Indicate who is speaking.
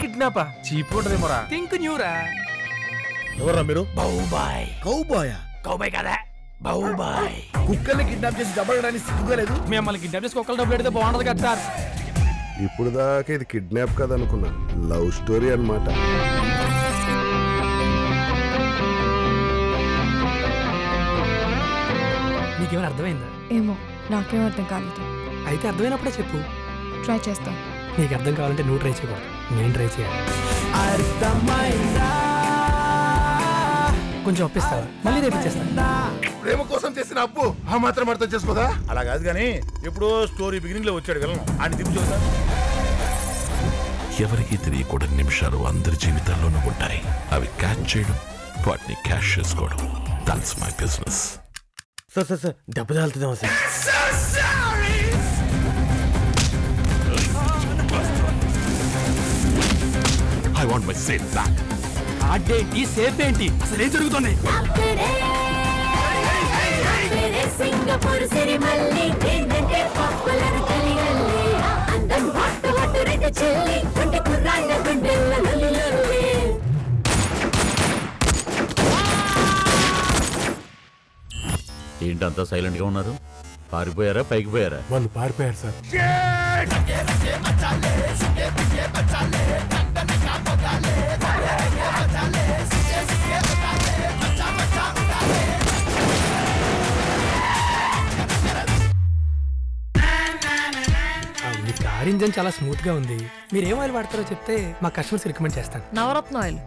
Speaker 1: కిడ్నాపా cheap ఉంటదేమోరా.
Speaker 2: Think న్యూరా.
Speaker 3: ఎవర్రా మీరు?
Speaker 2: బౌబాయ్.
Speaker 3: Cowboy?
Speaker 2: Cowboy కదా, బౌబాయ్.
Speaker 3: కుక్కల్ని కిడ్నాప్ చేసి డబ్బు అడగడానికి సిగ్గుగా లేదు?
Speaker 2: మిమ్మల్ని కిడ్నాప్ చేసి కుక్కలు డబ్బులు పెడితే బాగుంటది కదా సార్.
Speaker 4: ఇప్పుడు దాకా ఇది కిడ్నాప్ కదా అనుకున్నా, లవ్ స్టోరీ అన్నమాట.
Speaker 2: నీకేమైనా అర్థమైందా?
Speaker 5: ఏమో నాకేం అర్థం కాలేదు.
Speaker 2: అయితే అర్థమైనప్పుడే చెప్పు.
Speaker 5: ట్రై చేస్తా.
Speaker 2: నీకు అర్థం కావాలంటే నువ్వు ట్రై చేయకూడదు, నేను ట్రై చేయాలి. కొంచెం ఒప్పిస్తావా? మళ్ళీ రేపిచ్చేస్తా.
Speaker 3: ప్రేమ కోసం చేసిన అప్పు ఆ మాత్రం అర్థం చేసుకోదా? అలా కాదు కానీ ఎప్పుడో స్టోరీ బిగినింగ్ లో వచ్చాడు వెళ్ళను అని దింపు చూద్దాం.
Speaker 6: ఎవరికి తెలియకూడని నిమిషాలు అందరి జీవితాల్లోనూ ఉంటాయి. అవి క్యాచ్ చేయడం, వాటిని క్యాష్ చేసుకోవడం, that's my business.
Speaker 1: Sir sir sir దెబ్బ తాగుతుందేమో sir.
Speaker 6: I want my safe back.
Speaker 2: అదేంటి సేఫ్ ఏంటి? అసలు ఏం జరుగుతుంది?
Speaker 7: సింగపూర్ సిరిమల్లి ఏంటంటే పాపులర్ కలిగల్లి అందం హట్టు హట్టు రెడ్డ చెల్లి గుండె కుర్రాళ్ళ గుండెల్ల లొల్లి.
Speaker 8: ఏంటంతా సైలెంట్ గా ఉన్నారు? పారిపోయారా పైకి పోయారా?
Speaker 1: వాళ్ళు పారిపోయారు సార్.
Speaker 2: మీ కార్ ఇంజన్ చాలా స్మూత్ గా ఉంది. మీరు ఏం ఆయిల్ వాడతారో చెప్తే మా కస్టమర్స్ రికమెండ్ చేస్తాను.
Speaker 5: నవరత్న ఆయిల్.